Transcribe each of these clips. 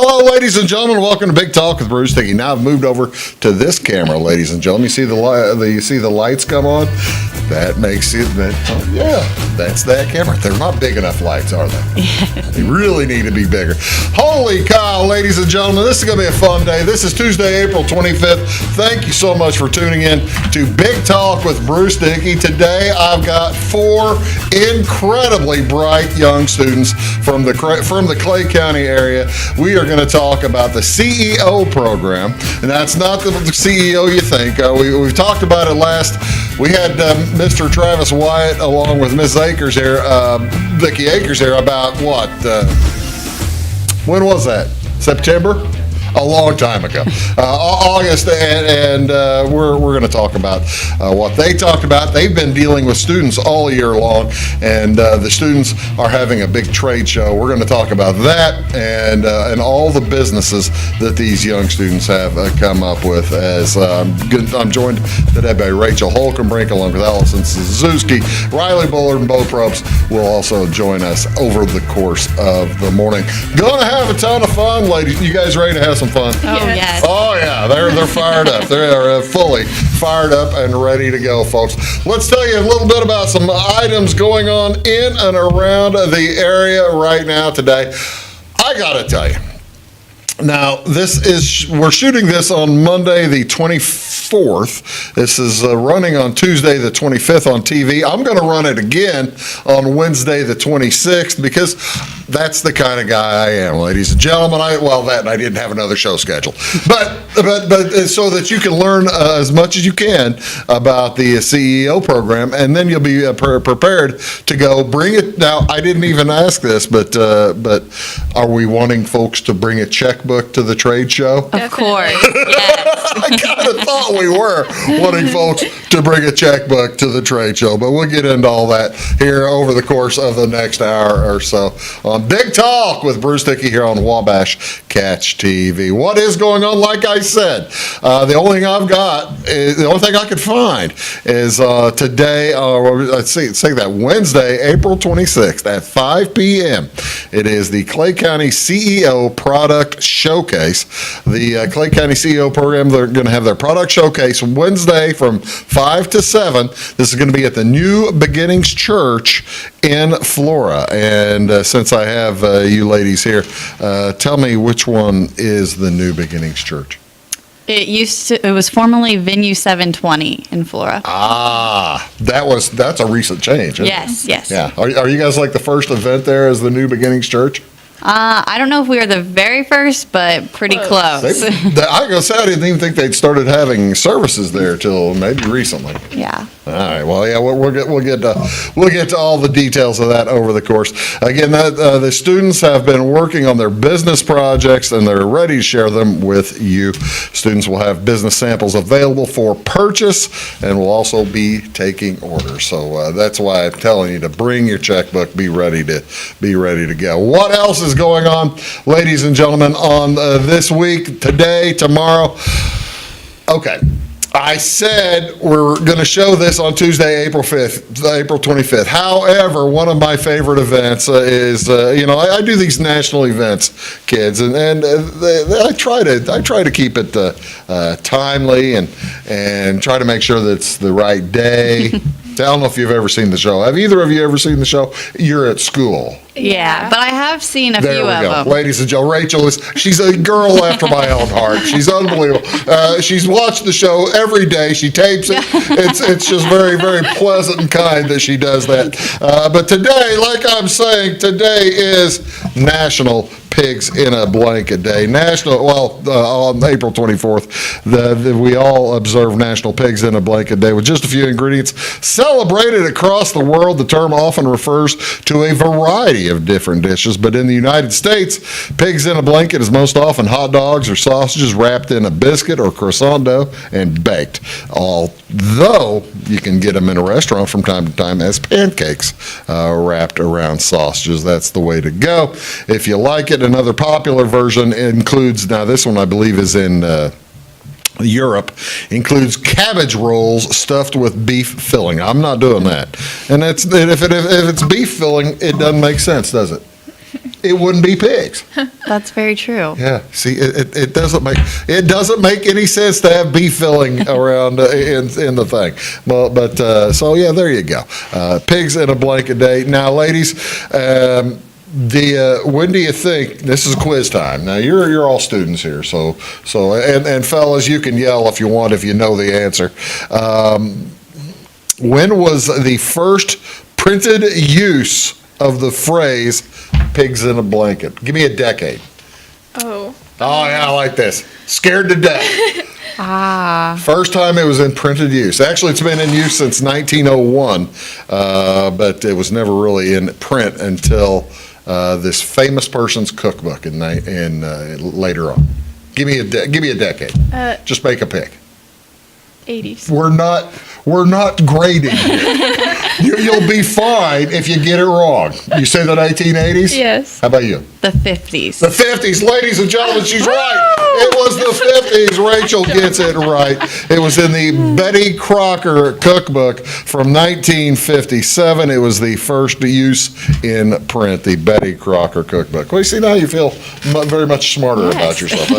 Hello, ladies and gentlemen. Welcome to Big Talk with Bruce Dickey. Now I've moved over to this camera, ladies and gentlemen. You see the lights come on? That makes it, that's that camera. They're not big enough lights, are they? They really need to be bigger. Holy cow, ladies and gentlemen. This is going to be a fun day. This is Tuesday, April 25th. Thank you so much for tuning in to Big Talk with Bruce Dickey. Today, I've got four incredibly bright young students from the Clay County area. We are going to talk about the CEO program, and that's not the CEO you think. We've talked about it last. We had Mr. Travis Wyatt along with Ms. Akers here, Vicki Akers here, about what? When was that? September? A long time ago, August, and we're going to talk about what they talked about. They've been dealing with students all year long, and the students are having a big trade show. We're going to talk about that and all the businesses that these young students have come up with. As I'm joined today by Rachel Holkenbrink along with Allison Czyzewski. Riley Bullard and Beau Propes will also join us over the course of the morning. Going to have a ton of fun, ladies. You guys ready to have some fun? Oh, yes. Oh, yeah. They're fired up. They're fully fired up and ready to go, folks. Let's tell you a little bit about some items going on in and around the area right now today. I got to tell you. Now, we're shooting this on Monday the 24th. This is running on Tuesday the 25th on TV. I'm going to run it again on Wednesday the 26th because that's the kind of guy I am, ladies and gentlemen. I didn't have another show scheduled. But so that you can learn as much as you can about the CEO program, and then you'll be prepared to go bring it. Now, I didn't even ask this, but are we wanting folks to bring a checkbook to the trade show? Of course, yes. I kind of thought we were wanting folks to bring a checkbook to the trade show, but we'll get into all that here over the course of the next hour or so on Big Talk with Bruce Dickey here on Wabash Catch TV. What is going on? Like I said, the only thing I could find is today, let's say that Wednesday, April 26th at 5 p.m. It is the Clay County CEO Product Showcase. The Clay County CEO program, they're going to have their product showcase Wednesday from 5 to 7. This is going to be at the New Beginnings Church in Flora. And since I have you ladies here, tell me which one is the New Beginnings Church? It was formerly Venue 720 in Flora. That's a recent change. Yes. Yeah. Are you guys like the first event there as the New Beginnings Church? I don't know if we are the very first, but pretty close. I didn't even think they'd started having services there till maybe recently. Yeah. All right. Well, yeah, we'll get to all the details of that over the course. Again, the students have been working on their business projects and they're ready to share them with you. Students will have business samples available for purchase and will also be taking orders. So that's why I'm telling you to bring your checkbook. Be ready to go. What else is going on, ladies and gentlemen, on this week, today, tomorrow? Okay. I said we're going to show this on Tuesday, April 25th. However, one of my favorite events is, I do these national events, kids, and I try to keep it timely and try to make sure that it's the right day. I don't know if you've ever seen the show. Have either of you ever seen the show? You're at school. Yeah, but I have seen a few of them. There we go. Ladies and gentlemen, Rachel she's a girl after my own heart. She's unbelievable. She's watched the show every day. She tapes it. It's just very, very pleasant and kind that she does that. But today, like I'm saying, today is National Pigs in a Blanket Day. On April 24th, we all observe National Pigs in a Blanket Day with just a few ingredients. Celebrated across the world, the term often refers to a variety of different dishes, but in the United States, pigs in a blanket is most often hot dogs or sausages wrapped in a biscuit or croissant dough and baked. Although you can get them in a restaurant from time to time as pancakes wrapped around sausages. That's the way to go. If you like it, another popular version includes, now this one I believe is in Europe, includes cabbage rolls stuffed with beef filling. I'm not doing that. And if it's beef filling, it doesn't make sense, does it? it wouldn't be pigs. That's very true. Yeah. See, it doesn't make any sense to have beef filling around in the thing. Well, but so yeah, there you go. Pigs in a blanket day. Now, ladies, when do you think this is quiz time? Now you're all students here, so and fellas, you can yell if you want if you know the answer. When was the first printed use of the phrase "pigs in a blanket"? Give me a decade. Oh. Oh yeah, I like this. Scared to death. First time it was in printed use. Actually, it's been in use since 1901, but it was never really in print until this famous person's cookbook in later on. Give me a decade. Just make a pick. 80s. We're not grading here. You'll be fine if you get it wrong. You say the 1980s? Yes. How about you? The 50s. The 50s, ladies and gentlemen, she's right. It was the 50s. Rachel gets it right. It was in the Betty Crocker cookbook from 1957. It was the first use in print, the Betty Crocker cookbook. Well, you see, now you feel very much smarter about yourself.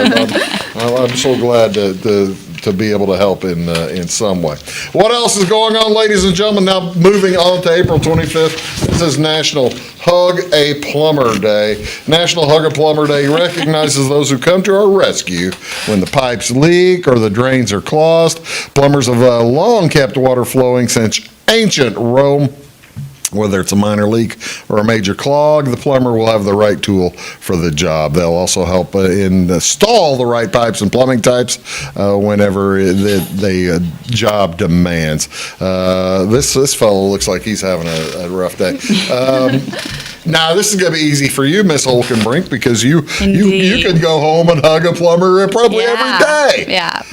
I'm so glad to be able to help in some way. What else is going on, ladies and gentlemen? Now moving on to April 25th. This is National Hug a Plumber Day. National Hug a Plumber Day recognizes those who come to our rescue when the pipes leak or the drains are clogged. Plumbers have long kept water flowing since ancient Rome. Whether it's a minor leak or a major clog, the plumber will have the right tool for the job. They'll also help install the right pipes and plumbing types whenever the job demands. This fellow looks like he's having a rough day. Now, this is going to be easy for you, Miss Holkenbrink, because you can go home and hug a plumber probably every day. Yeah.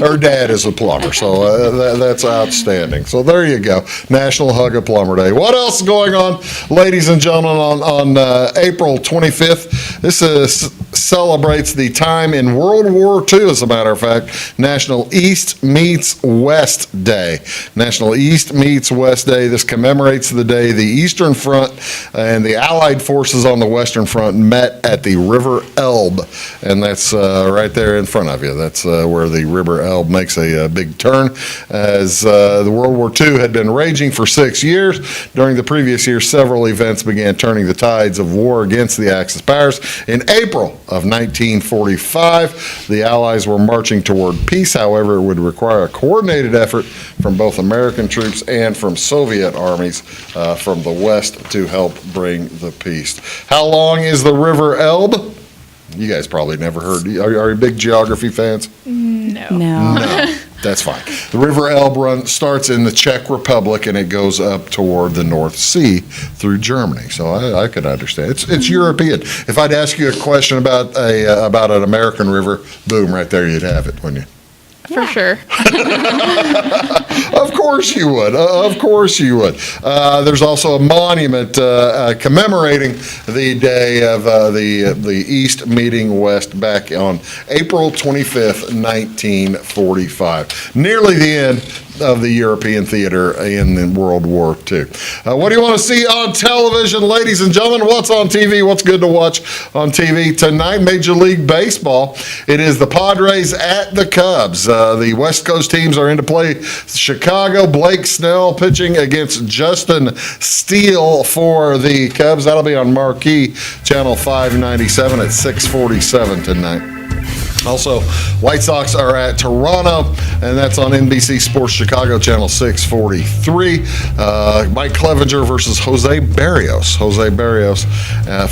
Her dad is a plumber, so that's outstanding. So there you go, National Hug a Plumber Day. What else is going on, ladies and gentlemen, on April 25th? This celebrates the time in World War II, as a matter of fact, National East Meets West Day. National East Meets West Day. This commemorates the day the Eastern Front and the Allied forces on the Western Front met at the River Elbe, and that's right there in front of you. That's where the River Elbe makes a big turn. As the World War II had been raging for 6 years, during the previous year, several events began turning the tides of war against the Axis powers. In April of 1945, the Allies were marching toward peace. However, it would require a coordinated effort from both American troops and from Soviet armies from the West to help bring the peace. How long is the River Elbe? You guys probably never heard. Are you big geography fans? No. No. That's fine. The River Elbe starts in the Czech Republic and it goes up toward the North Sea through Germany. So I could understand. It's European. If I'd ask you a question about an American river, boom, right there you'd have it, wouldn't you? For sure. Of course you would. Of course you would. There's also a monument commemorating the day of the East meeting West back on April 25th, 1945. Nearly the end of the European theater in World War II. What do you want to see on television, ladies and gentlemen? What's on TV? What's good to watch on TV tonight? Major League Baseball. It is the Padres at the Cubs. The West Coast teams are into play. Chicago, Blake Snell pitching against Justin Steele for the Cubs. That'll be on Marquee, Channel 597 at 6:47 tonight. Also, White Sox are at Toronto, and that's on NBC Sports Chicago, Channel 643. Mike Clevenger versus Jose Barrios. Jose Barrios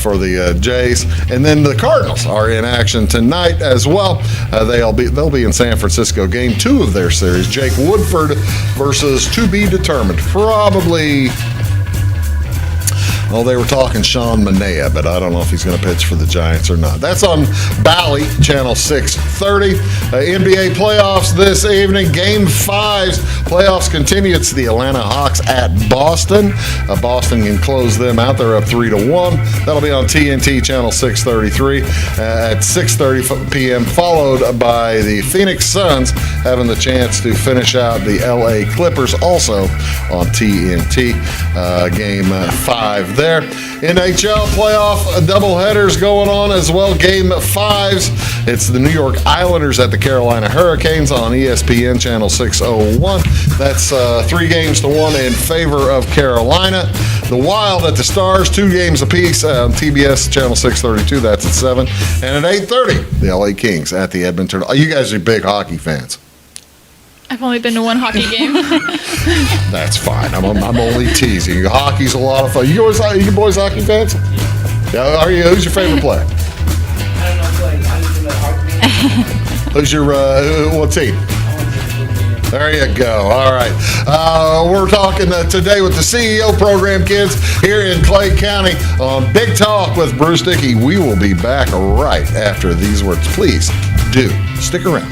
for the Jays. And then the Cardinals are in action tonight as well. They'll be in San Francisco, game 2 of their series. Jake Woodford versus to be determined. Probably... Well, they were talking Sean Manaea, but I don't know if he's going to pitch for the Giants or not. That's on Bally, Channel 630. NBA playoffs this evening. Game 5's playoffs continue. It's the Atlanta Hawks at Boston. Boston can close them out. They're up 3-1. That'll be on TNT, Channel 633 at 6:30 p.m., followed by the Phoenix Suns having the chance to finish out the LA Clippers, also on TNT. Game 5 there. NHL playoff doubleheaders going on as well. Game 5s. It's the New York Islanders at the Carolina Hurricanes on ESPN Channel 601. That's 3-1 in favor of Carolina. The Wild at the Stars, 2 games apiece. TBS Channel 632, that's at 7. And at 8:30, the LA Kings at the Edmonton. You guys are big hockey fans. I've only been to one hockey game. That's fine. I'm only teasing. Hockey's a lot of fun. You boys hockey fans? Yeah, are you? Who's your favorite player? I don't know, play. I just know hockey. Who's your what team? There you go. All right. We're talking today with the CEO program, kids, here in Clay County on Big Talk with Bruce Dickey. We will be back right after these words. Please do stick around.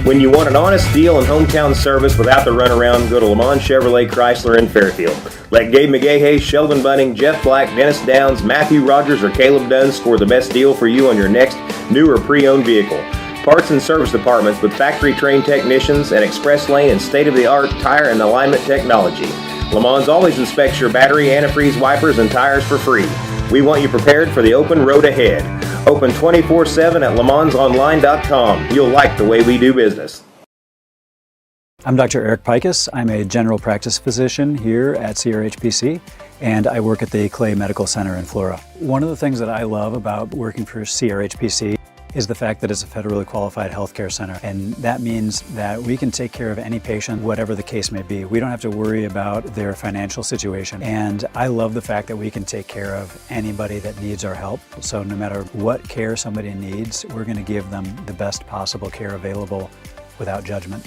When you want an honest deal and hometown service without the runaround, go to Lamont Chevrolet Chrysler in Fairfield. Let Gabe McGahey, Sheldon Bunning, Jeff Black, Dennis Downs, Matthew Rogers, or Caleb Dunn score the best deal for you on your next new or pre-owned vehicle. Parts and service departments with factory-trained technicians and express lane and state-of-the-art tire and alignment technology. Lamont always inspects your battery, antifreeze, wipers, and tires for free. We want you prepared for the open road ahead. Open 24/7 at LeMansOnline.com. You'll like the way we do business. I'm Dr. Eric Pikus. I'm a general practice physician here at CRHPC, and I work at the Clay Medical Center in Flora. One of the things that I love about working for CRHPC is the fact that it's a federally qualified healthcare center. And that means that we can take care of any patient, whatever the case may be. We don't have to worry about their financial situation. And I love the fact that we can take care of anybody that needs our help. So no matter what care somebody needs, we're going to give them the best possible care available without judgment.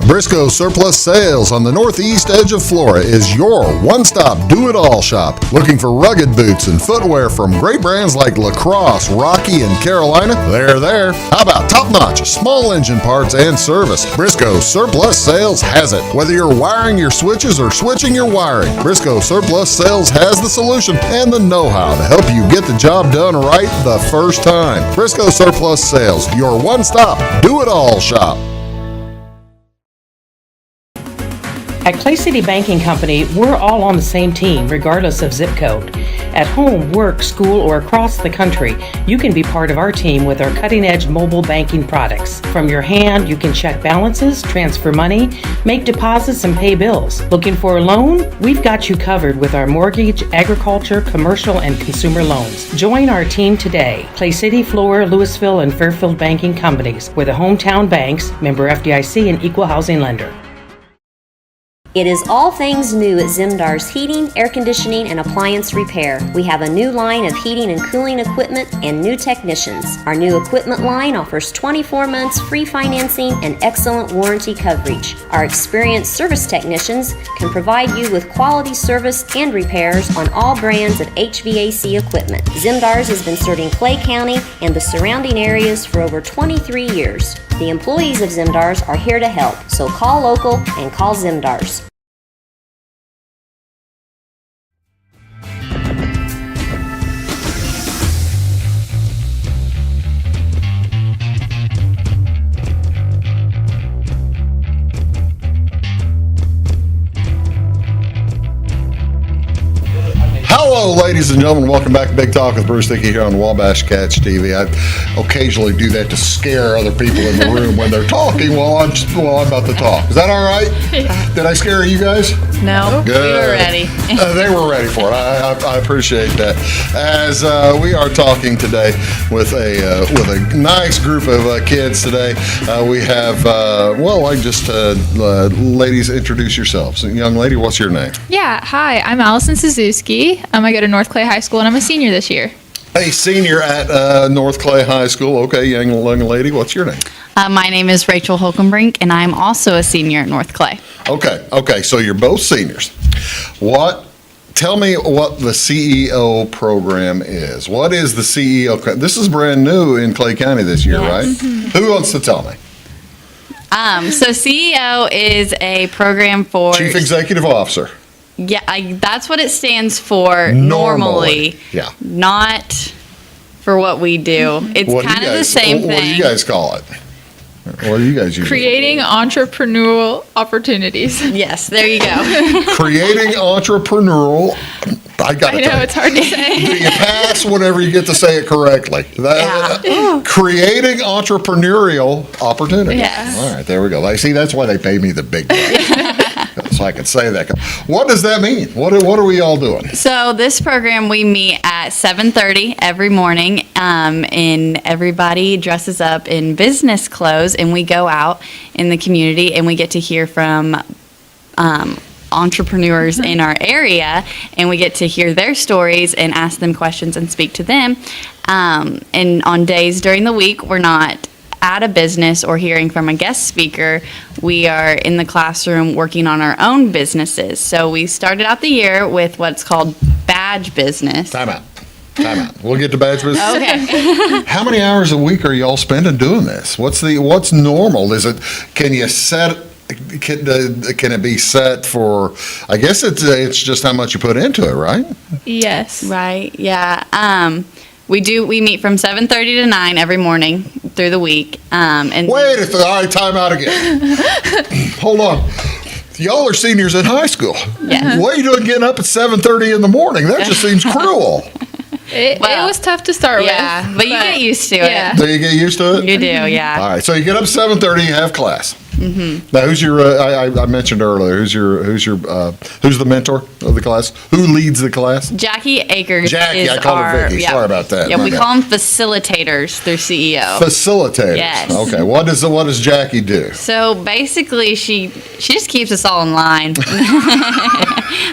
Briscoe Surplus Sales on the northeast edge of Flora is your one-stop do-it-all shop. Looking for rugged boots and footwear from great brands like Lacrosse, Rocky, and Carolina? They're there. How about top-notch small engine parts and service? Briscoe Surplus Sales has it. Whether you're wiring your switches or switching your wiring, Briscoe Surplus Sales has the solution and the know-how to help you get the job done right the first time. Briscoe Surplus Sales, your one-stop do-it-all shop. At Clay City Banking Company, we're all on the same team, regardless of zip code. At home, work, school, or across the country, you can be part of our team with our cutting-edge mobile banking products. From your hand, you can check balances, transfer money, make deposits, and pay bills. Looking for a loan? We've got you covered with our mortgage, agriculture, commercial, and consumer loans. Join our team today. Clay City, Flora, Louisville, and Fairfield Banking Companies. We're the hometown banks, member FDIC, and equal housing lender. It is all things new at Zimdar's Heating, Air Conditioning, and Appliance Repair. We have a new line of heating and cooling equipment and new technicians. Our new equipment line offers 24 months free financing and excellent warranty coverage. Our experienced service technicians can provide you with quality service and repairs on all brands of HVAC equipment. Zimdar's has been serving Clay County and the surrounding areas for over 23 years. The employees of Zimdar's are here to help, so call local and call Zimdar's. Hello, ladies and gentlemen. Welcome back to Big Talk with Bruce Dickey here on Wabash Catch TV. I occasionally do that to scare other people in the room when they're talking while I'm about to talk. Is that all right? Did I scare you guys? No, Good. we were ready. They were ready for it. I appreciate that. As we are talking today with a nice group of kids today, we have ladies, introduce yourselves. Young lady, what's your name? Yeah, hi, I'm Allison Czyzewski. I go to North Clay High School, and I'm a senior this year. Hey, senior at North Clay High School. Okay, young lady, what's your name? My name is Rachel Holkenbrink, and I'm also a senior at North Clay. Okay, so you're both seniors. Tell me what the CEO program is. What is the CEO? This is brand new in Clay County this year, Yes. right? Mm-hmm. Who wants to tell me? So CEO is a program for Chief Executive Officer. Yeah, that's what it stands for normally. Yeah. Not for what we do. It's kind of the same thing. What do you guys call it? What do you guys use? Creating entrepreneurial opportunities. Yes, there you go. Creating entrepreneurial. I got I know, it's hard to say. Do you pass whenever you get to say it correctly? Creating entrepreneurial opportunities. Yes. All right, there we go. See, that's why they pay me the big bucks. So I can say that. What does that mean? What are we all doing? So this program, we meet at 7:30 every morning, and everybody dresses up in business clothes, and we go out in the community, and we get to hear from entrepreneurs in our area, and we get to hear their stories and ask them questions and speak to them. And on days during the week, we're not at a business or hearing from a guest speaker. We are in the classroom working on our own businesses. So we started out the year with what's called badge business. Time out. We'll get to badge business. Okay. How many hours a week are y'all spending doing this? What's normal? Can it be set for, I guess it's just how much you put into it, right? Yes. Right, yeah. We meet from 7:30 to 9 every morning through the week. And Wait, all right, time out again. Hold on. Y'all are seniors in high school. Yes. What are you doing getting up at 7:30 in the morning? That just seems cruel. It was tough to start with. Yeah, but you get used to yeah. it. Do you get used to it? You do, yeah. All right, so you get up at 7:30, you have class. Mm-hmm. Now, who's your? I mentioned earlier. Who's the mentor of the class? Who leads the class? Jackie Akers Jackie, is I called her Vicky. yeah. Sorry about that. Yeah, My we bad. call them facilitators through CEO. Facilitators. Yes. Okay. What does Jackie do? So basically, she just keeps us all in line.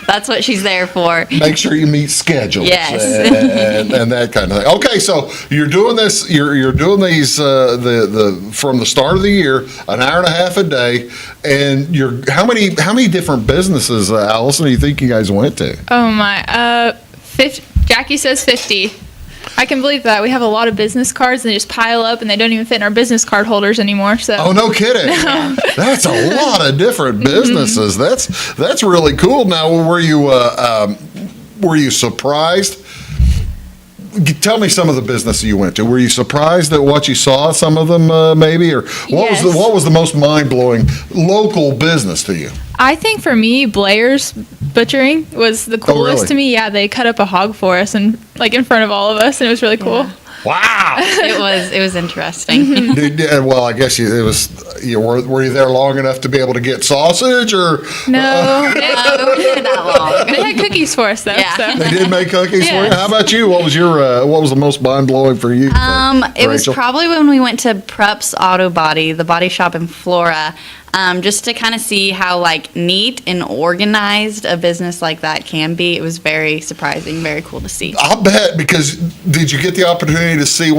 That's what she's there for. Make sure you meet schedules. Yes. and that kind of thing. Okay, so you're doing this. You're doing these from the start of the year, an hour and a half a day, and how many different businesses, Allison, do you think you guys went to? Oh my, 50, Jackie says 50. I can believe that. We have a lot of business cards and they just pile up and they don't even fit in our business card holders anymore. So. Oh, no kidding. That's a lot of different businesses. That's really cool. Now, were you surprised? Tell me some of the businesses you went to. Were you surprised at what you saw? Some of them, maybe, or what was the most mind-blowing local business to you? I think for me, Blair's Butchering was the coolest really? to me. Yeah, they cut up a hog for us and in front of all of us, and it was really cool. Yeah. Wow. It was interesting. Well, I guess were you there long enough to be able to get sausage, or No, We did that long. they had cookies for us though. Yeah. So. they did make cookies for you? Yes. How about you? What was the most mind-blowing for you? It was Rachel? probably when we went to Propes Auto Body, the body shop in Flora, just to kind of see how neat and organized a business like that can be. It was very surprising, very cool to see. I'll bet, because did you get the opportunity to see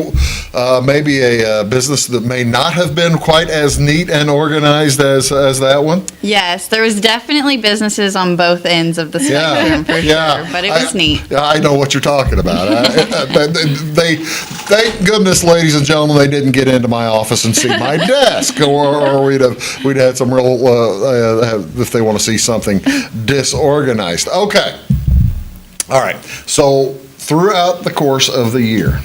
maybe a business that may not have been quite as neat and organized as that one? Yes, there was definitely businesses on both ends of the spectrum for sure, but it was neat. I know what you're talking about. Thank goodness, ladies and gentlemen, they didn't get into my office and see my desk, or we'd had some real, if they want to see something disorganized. Okay. All right. So throughout the course of the year,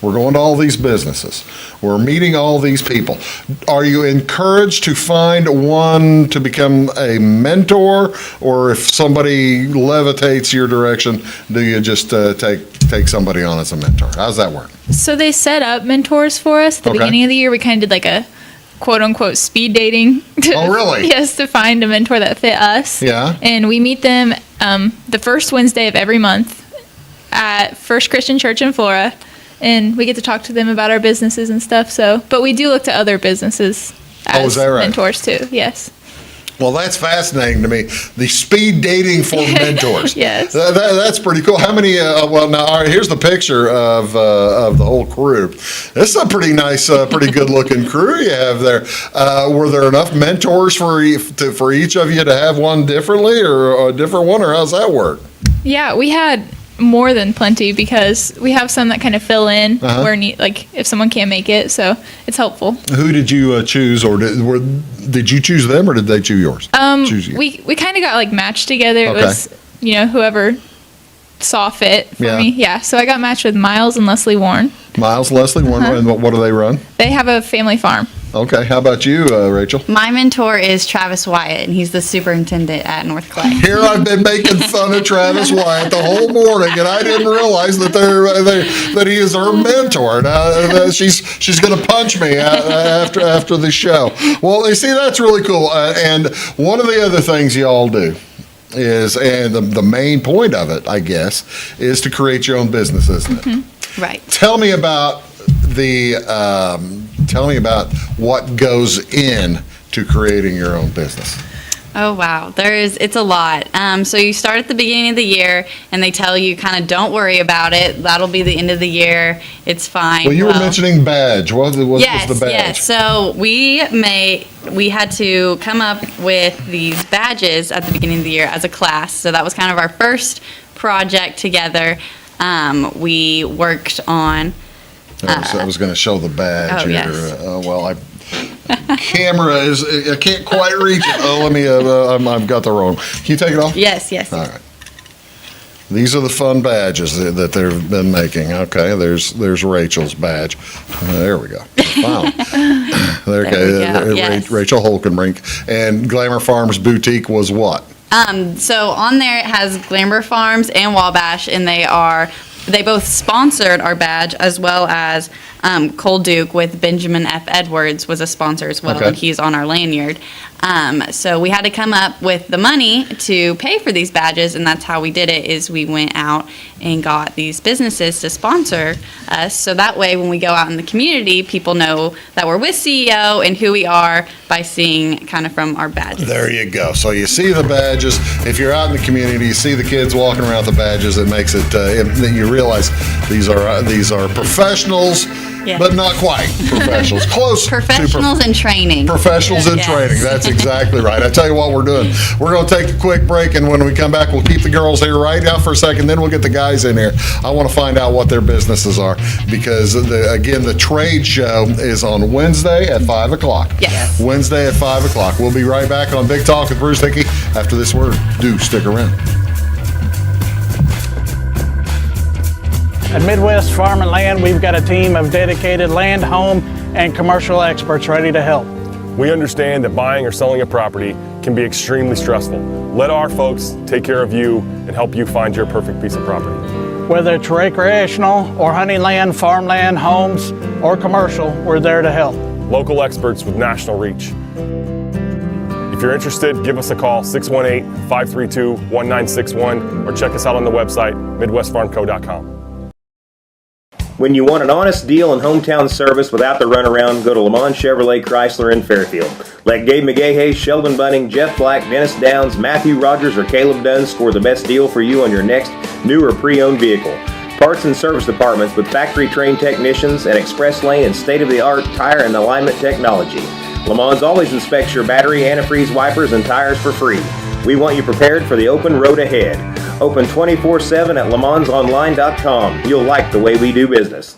we're going to all these businesses. We're meeting all these people. Are you encouraged to find one to become a mentor, or if somebody levitates your direction, do you just take somebody on as a mentor? How's that work? So they set up mentors for us at the Okay. beginning of the year. We kind of did a quote unquote speed dating. Oh, really? Yes, to find a mentor that fit us. Yeah. And we meet them the first Wednesday of every month at First Christian Church in Flora. And we get to talk to them about our businesses and stuff. But we do look to other businesses as is that right? mentors too. Yes. Well, that's fascinating to me. The speed dating for mentors. Yes. That's pretty cool. How many? Well, now all right, here's the picture of the whole crew. This is a pretty nice, pretty good-looking crew you have there. Were there enough mentors for each of you to have one differently, or a different one, or how's that work? Yeah, we had more than plenty because we have some that kind of fill in where if someone can't make it, so it's helpful. Who did you choose, or did you choose them, or did they choose yours? Choose you? We kind of got matched together. Okay. It was whoever saw fit for me. Yeah, so I got matched with Miles and Leslie Warren. Miles, Leslie, one, and what do they run? They have a family farm. Okay. How about you, Rachel? My mentor is Travis Wyatt, and he's the superintendent at North Clay. Here I've been making fun of Travis Wyatt the whole morning, and I didn't realize that that he is her mentor. Now, she's going to punch me after the show. Well, you see, that's really cool. And one of the other things y'all do is, and the main point of it, I guess, is to create your own business, isn't it? Right. Tell me about what goes in to creating your own business. Oh, wow. It's a lot. So you start at the beginning of the year, and they tell you kind of don't worry about it. That'll be the end of the year. It's fine. Well, you were mentioning badge. What was the badge? Yes. So we had to come up with these badges at the beginning of the year as a class. So that was kind of our first project together. We worked on... I was going to show the badge oh, here. Yes. Camera is, I can't quite reach it. Oh, let me, I've got the wrong. Can you take it off? Yes. All right. These are the fun badges that they've been making. Okay, there's Rachel's badge. There we go. Wow. Yes. Rachel Holkenbrink. And Glamour Farms Boutique was what? So on there it has Glamour Farms and Wabash, and they both sponsored our badge, as well as Cole Duke with Benjamin F. Edwards was a sponsor as well, Okay. and he's on our lanyard. So we had to come up with the money to pay for these badges, and that's how we did it, is we went out and got these businesses to sponsor us, so that way when we go out in the community, people know that we're with CEO and who we are by seeing kind of from our badges. There you go. So you see the badges. If you're out in the community, you see the kids walking around with the badges. It makes it. You realize these are professionals, Yeah. but not quite professionals. Close. Professionals in training. Professionals in Yes. training. That's exactly right. I tell you what we're doing. We're going to take a quick break, and when we come back, we'll keep the girls here right now for a second. Then we'll get the guys in here. I want to find out what their businesses are, because the trade show is on Wednesday at 5 o'clock. Yes. Wednesday at 5 o'clock. We'll be right back on Big Talk with Bruce Dickey after this word. Do stick around. At Midwest Farm and Land, we've got a team of dedicated land, home, and commercial experts ready to help. We understand that buying or selling a property can be extremely stressful. Let our folks take care of you and help you find your perfect piece of property. Whether it's recreational or hunting land, farmland, homes, or commercial, we're there to help. Local experts with national reach. If you're interested, give us a call, 618-532-1961, or check us out on the website, midwestfarmco.com. When you want an honest deal and hometown service without the runaround, go to Lamont Chevrolet Chrysler in Fairfield. Let Gabe McGahey, Sheldon Bunning, Jeff Black, Dennis Downs, Matthew Rogers, or Caleb Dunn score the best deal for you on your next new or pre-owned vehicle. Parts and service departments with factory-trained technicians and express lane and state-of-the-art tire and alignment technology. Lamont's always inspects your battery, antifreeze, wipers, and tires for free. We want you prepared for the open road ahead. Open 24/7 at LaMonsOnline.com. You'll like the way we do business.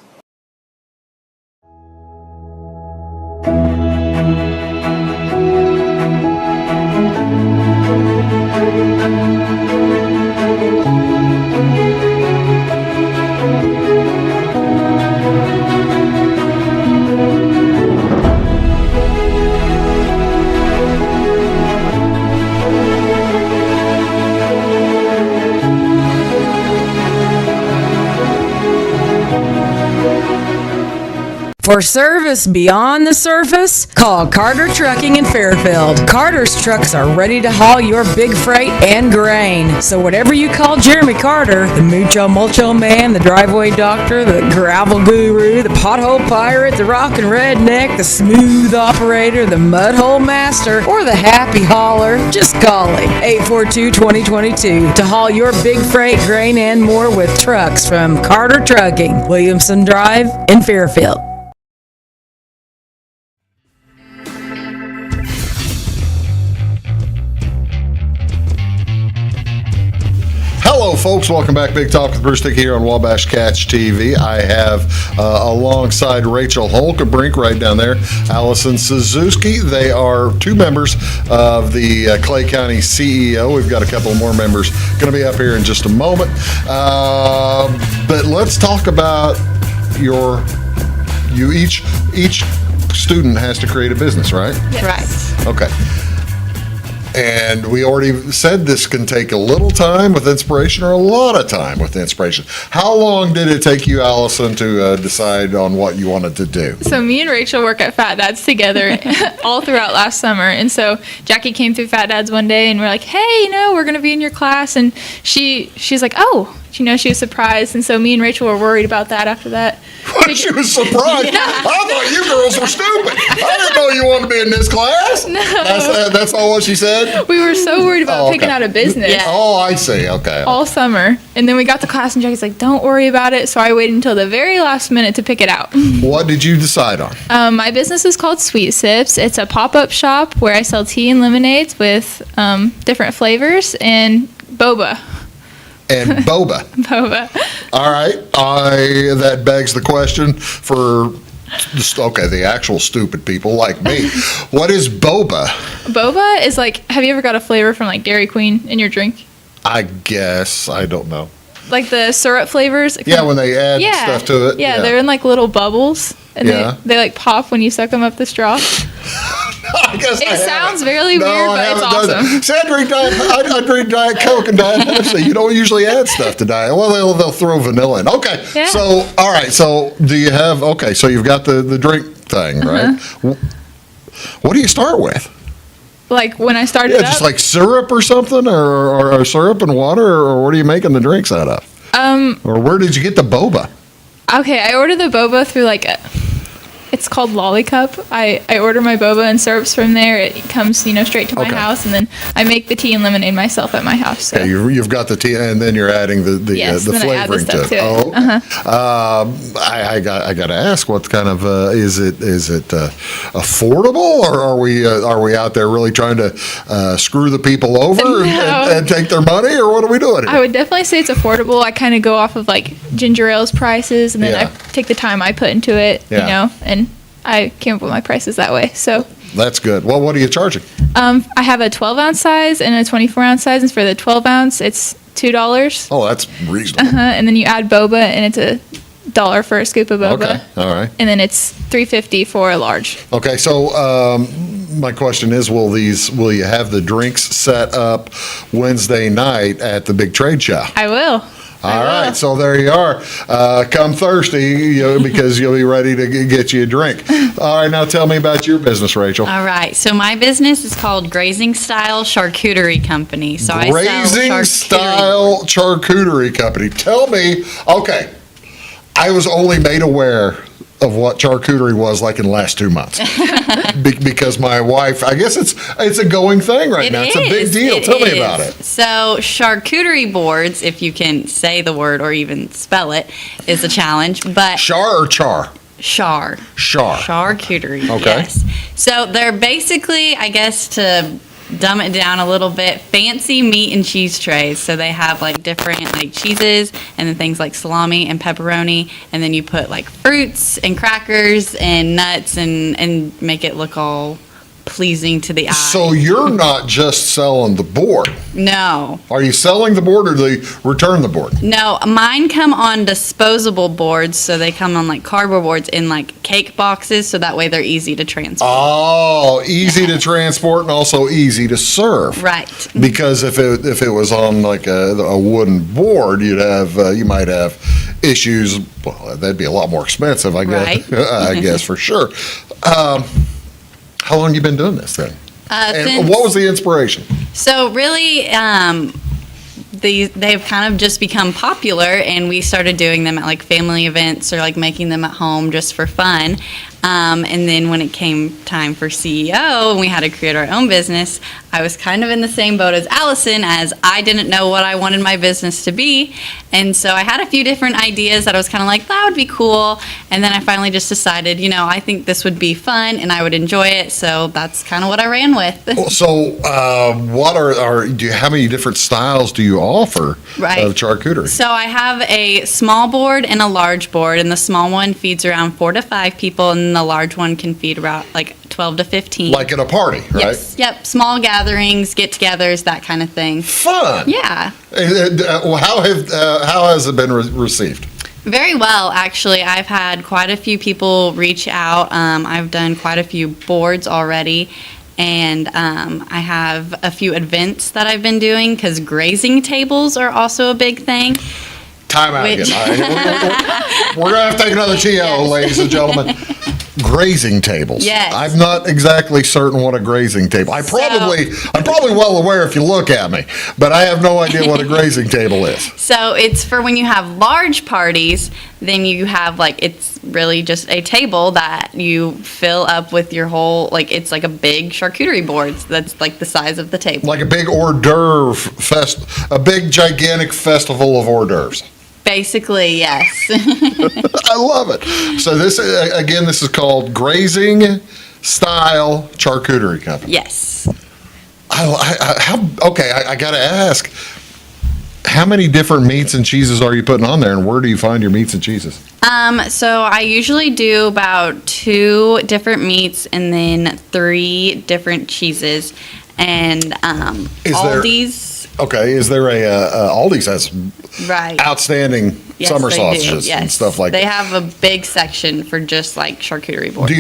For service beyond the surface, call Carter Trucking in Fairfield. Carter's trucks are ready to haul your big freight and grain. So whatever you call Jeremy Carter, the Mucho Mulcho Man, the driveway doctor, the gravel guru, the pothole pirate, the rockin' redneck, the smooth operator, the mudhole master, or the happy hauler, just call him. 842-2022 to haul your big freight, grain, and more with trucks from Carter Trucking, Williamson Drive in Fairfield. Hello, folks. Welcome back. Big Talk with Bruce Dickey here on Wabash Catch TV. I have alongside Rachel Holkenbrink right down there, Allison Czyzewski. They are two members of the Clay County CEO. We've got a couple more members going to be up here in just a moment. But let's talk about you each student has to create a business, right? Right. Okay. And we already said this can take a little time with inspiration or a lot of time with inspiration. How long did it take you, Allison, to decide on what you wanted to do? So me and Rachel work at Fat Dad's together all throughout last summer. And so Jackie came through Fat Dad's one day and we're like, hey, we're going to be in your class. And she's like, oh, she was surprised. And so me and Rachel were worried about that after that. She was surprised. Yeah. I thought you girls were stupid. I didn't know you wanted to be in this class. No. That's all what she said? We were so worried about picking out a business. Yeah. Oh, I see. Okay. All summer. And then we got to class and Jackie's like, don't worry about it. So I waited until the very last minute to pick it out. What did you decide on? My business is called Sweet Sips. It's a pop-up shop where I sell tea and lemonades with different flavors and boba. And boba. Boba. All right. That begs the question for, the actual stupid people like me. What is boba? Boba is like, have you ever got a flavor from like Dairy Queen in your drink? I guess. I don't know. Like the syrup flavors? Yeah, when they add stuff to it. Yeah, they're in like little bubbles. And Yeah. they like pop when you suck them up the straw. I guess It sounds really weird, but it's awesome. See, I drink Diet Coke and Diet Pepsi. You don't usually add stuff to Diet. Well, they'll throw vanilla in. Okay. Yeah. So, all right. So, do you have, so you've got the drink thing, right? What do you start with? Like when I started Yeah, up? just like syrup or something, or syrup and water, or what are you making the drinks out of? Or where did you get the boba? Okay, I ordered the boba through it's called Lollicup. I order my boba and syrups from there. It comes, straight to my house, and then I make the tea and lemonade myself at my house. So. Okay, you've got the tea, and then you're adding the Yes, then I add the flavoring to stuff it. to it. Oh, I got to ask, what kind of is it affordable, or are we out there really trying to screw the people over No. and take their money, or what are we doing here? I would definitely say it's affordable. I kind of go off of like ginger ale's prices, and then Yeah. I take the time I put into it, and I came up with my prices that way. So That's good. Well, what are you charging? I have a 12-ounce size and a 24-ounce size, and for the 12-ounce, it's $2. Oh, that's reasonable. And then you add boba, and it's $1 for a scoop of boba. Okay, all right. And then it's $3.50 for a large. Okay, so my question is, will you have the drinks set up Wednesday night at the big trade show? I will. All right, so there you are. Come Thursday, because you'll be ready to get you a drink. All right, now tell me about your business, Rachel. All right. So my business is called Grazing Style Charcuterie Company. So I sell Grazing charcuterie Style Charcuterie Company. Tell me, okay, I was only made aware of what charcuterie was like in the last 2 months. Because my wife, I guess it's a going thing right now. It's a big deal. Tell me about it. So charcuterie boards, if you can say the word or even spell it, is a challenge. But Char or char? Char. Char. Charcuterie. Okay. Yes. So they're basically, I guess, to dumb it down a little bit, fancy meat and cheese trays. So they have like different like cheeses and then things like salami and pepperoni, and then you put like fruits and crackers and nuts and make it look all pleasing to the eye. So you're not just selling the board. No. Are you selling the board, or do they return the board? No, mine come on disposable boards, so they come on like cardboard boards in like cake boxes, so that way they're easy to transport. Oh, easy to transport and also easy to serve. Right. Because if it was on like a wooden board, you might have issues. Well, that'd be a lot more expensive, I guess. Right. I guess for sure. How long you been doing this then? And Since- what was the inspiration? So really, they've kind of just become popular, and we started doing them at like family events or like making them at home just for fun. And then when it came time for CEO and we had to create our own business, I was kind of in the same boat as Allison, as I didn't know what I wanted my business to be. And so I had a few different ideas that I was kind of like, that would be cool. And then I finally just decided, I think this would be fun and I would enjoy it. So that's kind of what I ran with. So, how many different styles do you offer of charcuterie? So I have a small board and a large board, and the small one feeds around 4 to 5 people, and the large one can feed around like 12 to 15. Like at a party, right? Yes. Yep. Small gatherings, get-togethers, that kind of thing. Fun. Yeah. How has it been received? Very well, actually. I've had quite a few people reach out. I've done quite a few boards already, and I have a few events that I've been doing because grazing tables are also a big thing. Time out again. We're going to have to take another TO, ladies and gentlemen. Grazing tables. Yes. I'm not exactly certain what a grazing table. I'm probably well aware if you look at me, but I have no idea what a grazing table is. So it's for when you have large parties, then you have it's really just a table that you fill up with your whole, it's like a big charcuterie board that's like the size of the table. Like a big hors d'oeuvre a big gigantic festival of hors d'oeuvres. Basically, yes. I love it. So this is called Grazing Style Charcuterie Company. Yes. I got to ask, how many different meats and cheeses are you putting on there, and where do you find your meats and cheeses? So I usually do about 2 different meats and then 3 different cheeses, and Aldi's. Okay, is there Aldi's has outstanding Yes, summer they sausages do. Yes. and stuff like that. They have a big section for just charcuterie boards.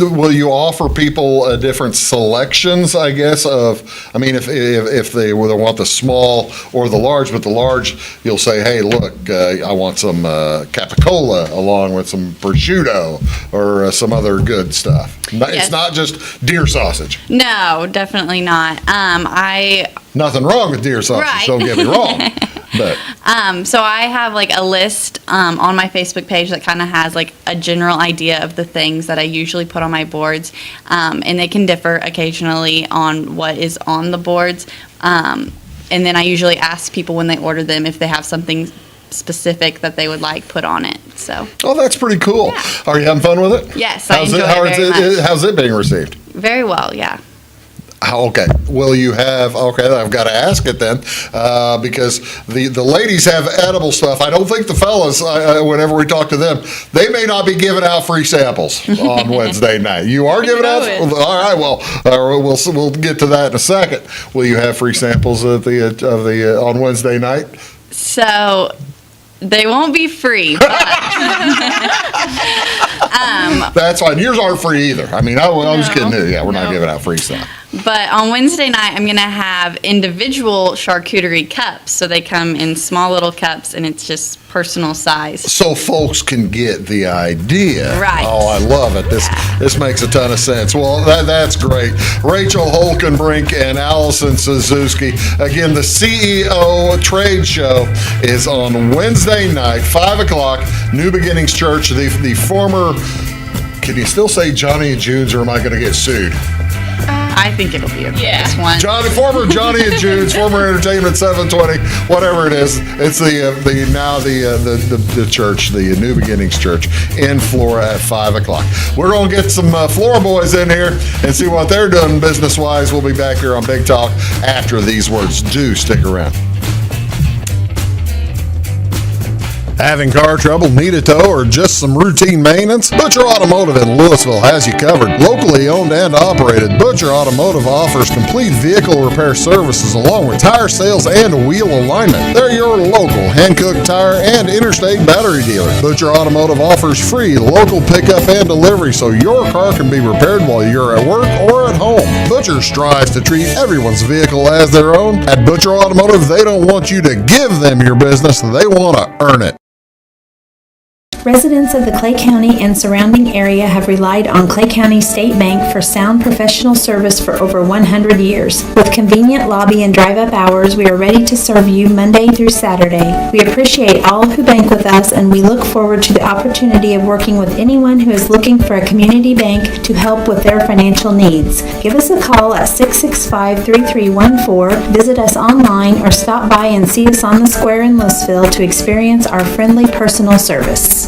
Will you offer people different selections, I guess, if they want the small or the large, but the large, you'll say, hey, look, I want some capicola along with some prosciutto or some other good stuff. Yes. It's not just deer sausage. No, definitely not. Nothing wrong with deer sausage, Right. don't get me wrong. But so I have a list on my Facebook page that kind of has a general idea of the things that I usually put on my boards, and they can differ occasionally on what is on the boards. And then I usually ask people when they order them if they have something specific that they would like put on it. So. Oh, that's pretty cool. Yeah. Are you having fun with it? Yes, I enjoy it very much. How's it being received? Very well, yeah. Okay. Will you have? Okay, I've got to ask it then, because the ladies have edible stuff. I don't think the fellas, whenever we talk to them, they may not be giving out free samples on Wednesday night. You are giving out. All right. Well, we'll get to that in a second. Will you have free samples on Wednesday night? So. They won't be free, but that's fine. Yours aren't free either. I mean, I was kidding too. Yeah, we're not giving out free stuff. But on Wednesday night, I'm going to have individual charcuterie cups. So they come in small little cups, and it's just personal size. So folks can get the idea. Right. Oh, I love it. This makes a ton of sense. Well, that's great. Rachel Holkenbrink and Allison Czyzewski. Again, the CEO Trade Show is on Wednesday night, 5 o'clock, New Beginnings Church, the former, can you still say Johnny and June's, or am I going to get sued? I think it'll be this one. Former Johnny and June's, former Entertainment 720, whatever it is. It's the church, the New Beginnings Church in Flora at 5 o'clock. We're going to get some Flora boys in here and see what they're doing business-wise. We'll be back here on Big Talk after these words. Do stick around. Having car trouble, need a tow, or just some routine maintenance? Butcher Automotive in Louisville has you covered. Locally owned and operated, Butcher Automotive offers complete vehicle repair services along with tire sales and wheel alignment. They're your local Hankook tire and interstate battery dealer. Butcher Automotive offers free local pickup and delivery so your car can be repaired while you're at work or at home. Butcher strives to treat everyone's vehicle as their own. At Butcher Automotive, they don't want you to give them your business, they want to earn it. Residents of the Clay County and surrounding area have relied on Clay County State Bank for sound professional service for over 100 years. With convenient lobby and drive-up hours, we are ready to serve you Monday through Saturday. We appreciate all who bank with us, and we look forward to the opportunity of working with anyone who is looking for a community bank to help with their financial needs. Give us a call at 665-3314, visit us online, or stop by and see us on the square in Louisville to experience our friendly personal service.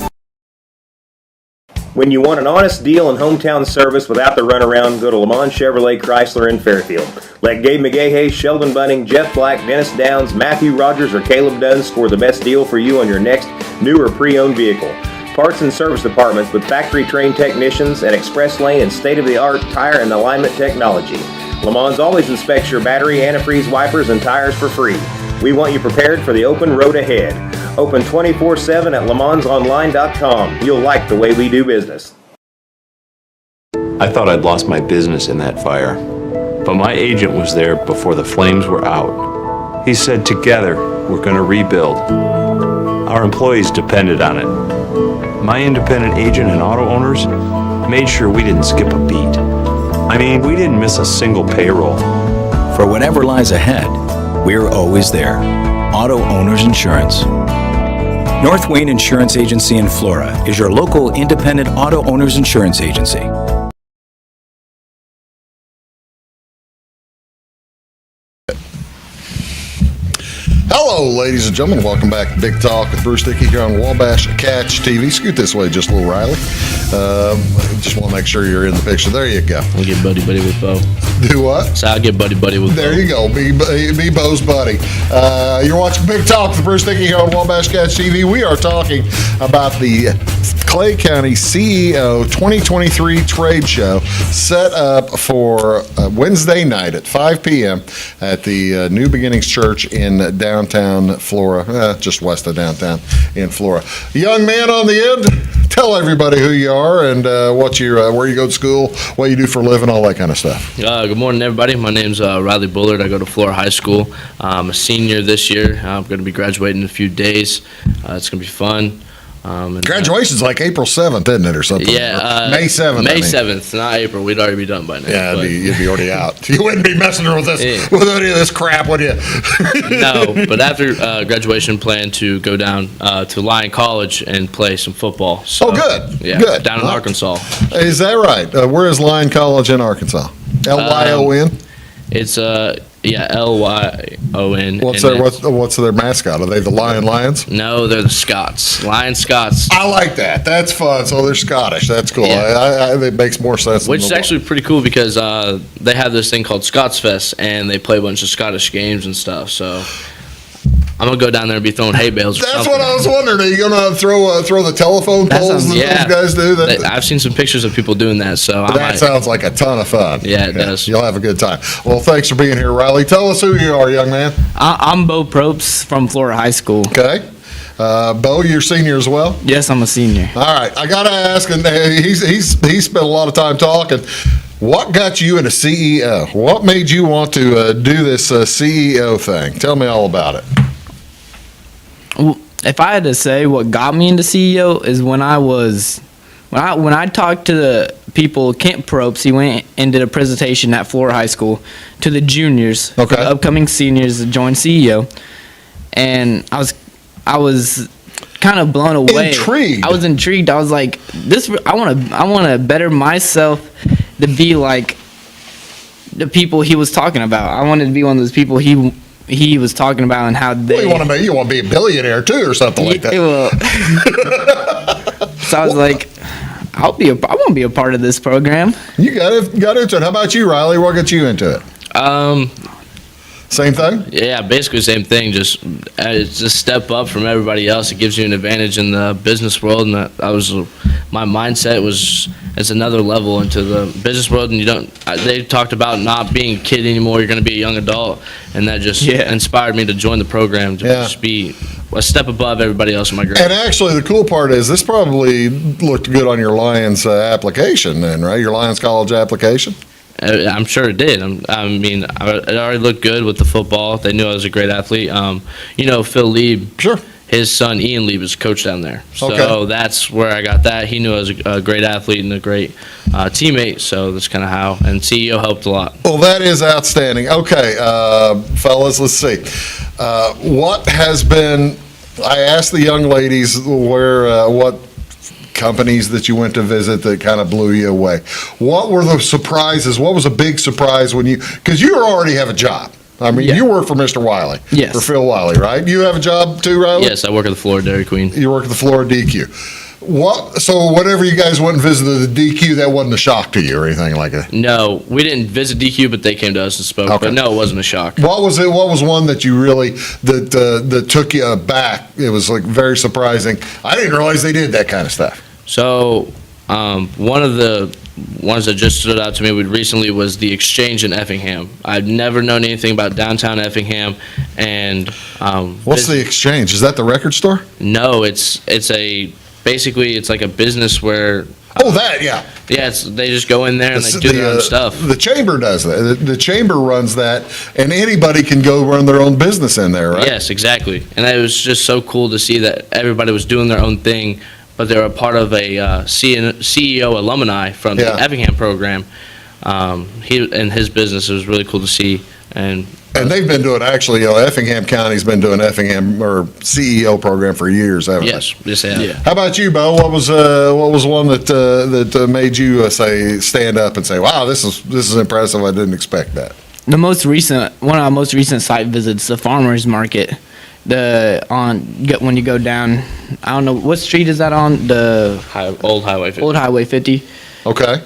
When you want an honest deal and hometown service without the runaround, go to Le Mans Chevrolet Chrysler in Fairfield. Let Gabe McGahey, Sheldon Bunning, Jeff Black, Dennis Downs, Matthew Rogers, or Caleb Dunn score the best deal for you on your next new or pre-owned vehicle. Parts and service departments with factory-trained technicians and express lane and state-of-the-art tire and alignment technology. Le Mans always inspects your battery, antifreeze, wipers, and tires for free. We want you prepared for the open road ahead. Open 24/7 at lemansonline.com. You'll like the way we do business. I thought I'd lost my business in that fire, but my agent was there before the flames were out. He said, together, we're going to rebuild. Our employees depended on it. My independent agent and auto owners made sure we didn't skip a beat. I mean, we didn't miss a single payroll. For whatever lies ahead, we're always there. Auto Owners Insurance. North Wayne Insurance Agency in Flora is your local independent auto owners insurance agency. Hello, ladies and gentlemen. Welcome back to Big Talk with Bruce Dickey here on Wabash Catch TV. Scoot this way just a little, Riley. Just want to make sure you're in the picture. There you go. We'll get buddy-buddy with Beau. Do what? So I'll get buddy-buddy with Beau. There you go. Be Beau's buddy. You're watching Big Talk with Bruce Dickey here on Wabash Catch TV. We are talking about the Clay County CEO 2023 trade show set up for Wednesday night at 5 p.m. at the New Beginnings Church in downtown Flora, just west of downtown in Flora. Young man on the end, tell everybody who you are and what where you go to school, what you do for a living, all that kind of stuff. Good morning, everybody. My name's Riley Bullard. I go to Flora High School. I'm a senior this year. I'm going to be graduating in a few days. It's going to be fun. Graduation's like April 7th, isn't it, or something? Yeah. May 7th. May 7th, not April. We'd already be done by now. Yeah, you'd be already out. You wouldn't be messing with this with any of this crap, would you? No, but after graduation, plan to go down to Lyon College and play some football. So, good. Yeah, good. Down in Arkansas. Is that right? Where is Lyon College in Arkansas? Lyon? It's Lyon. What's their mascot? Are they the Lions? No, they're the Scots. Lion Scots. I like that. That's fun. So they're Scottish. That's cool. Yeah. It makes more sense. Which is actually pretty cool because they have this thing called Scots Fest and they play a bunch of Scottish games and stuff. So I'm gonna go down there and be throwing hay bales. That's what I was wondering. Are you gonna throw the telephone poles that those guys do? I've seen some pictures of people doing that. So that sounds like a ton of fun. Yeah, it does. You'll have a good time. Well, thanks for being here, Riley. Tell us who you are, young man. I'm Beau Propes from Flora High School. Okay. Beau, you're senior as well? Yes, I'm a senior. All right. I got to ask, and he's spent a lot of time talking. What got you into CEO? What made you want to do this CEO thing? Tell me all about it. If I had to say what got me into CEO is when I talked to the people, Kent Propes, he went and did a presentation at Flora High School to the juniors, the upcoming seniors to join CEO, and I was kind of blown away. Intrigued. I was intrigued. I was like, I want to better myself to be like the people he was talking about. I wanted to be one of those people he was talking about and how they. Well, you want to be a billionaire too, or something like that. Well, so I was like, I want to be a part of this program. You got into it. How about you, Riley? What got you into it? Same thing? Yeah, basically same thing. Just step up from everybody else. It gives you an advantage in the business world, and my mindset was it's another level into the business world. And they talked about not being a kid anymore. You're going to be a young adult, and that just inspired me to join the program to just be a step above everybody else in my grade. And actually, the cool part is this probably looked good on your Lions application, then, right? Your Lions College application. I'm sure it did. It already looked good with the football. They knew I was a great athlete. Phil Lieb. Sure. His son Ian Lieb is coach down there. So that's where I got that. He knew I was a great athlete and a great teammate. So that's kind of how. And CEO helped a lot. Well, that is outstanding. Okay, fellas, let's see. What has been? I asked the young ladies what companies that you went to visit that kind of blew you away. What were the surprises? What was a big surprise because you already have a job. I mean, you work for Mr. Wiley. Yes. For Phil Wiley, right? You have a job too, Riley? Yes, I work at the Flora Dairy Queen. You work at the Flora DQ. So whenever you guys went and visited the DQ, that wasn't a shock to you or anything like that? No, we didn't visit DQ, but they came to us and spoke. Okay. But no, it wasn't a shock. What was it? What was one that you really that took you back? It was like very surprising. I didn't realize they did that kind of stuff. So One of the ones that just stood out to me recently was the Exchange in Effingham. I've never known anything about downtown Effingham, and what's the Exchange? Is that the record store? No, it's basically like a business where. Yeah. Yeah, they just go in there and they do their own stuff. The chamber does that. The chamber runs that, and anybody can go run their own business in there, right? Yes, exactly. And it was just so cool to see that everybody was doing their own thing, but they were a part of a CEO alumni from the Effingham program. He and his business, it was really cool to see. And they've been doing, actually, Effingham County's been doing Effingham or CEO program for years, haven't they? Yes, they have. Yeah. How about you, Beau? What was one that made you stand up and say, "Wow, this is impressive. I didn't expect that." One of our most recent site visits, the farmers market. When you go down, I don't know what street is that on? Old Highway 50. Old Highway 50. Okay.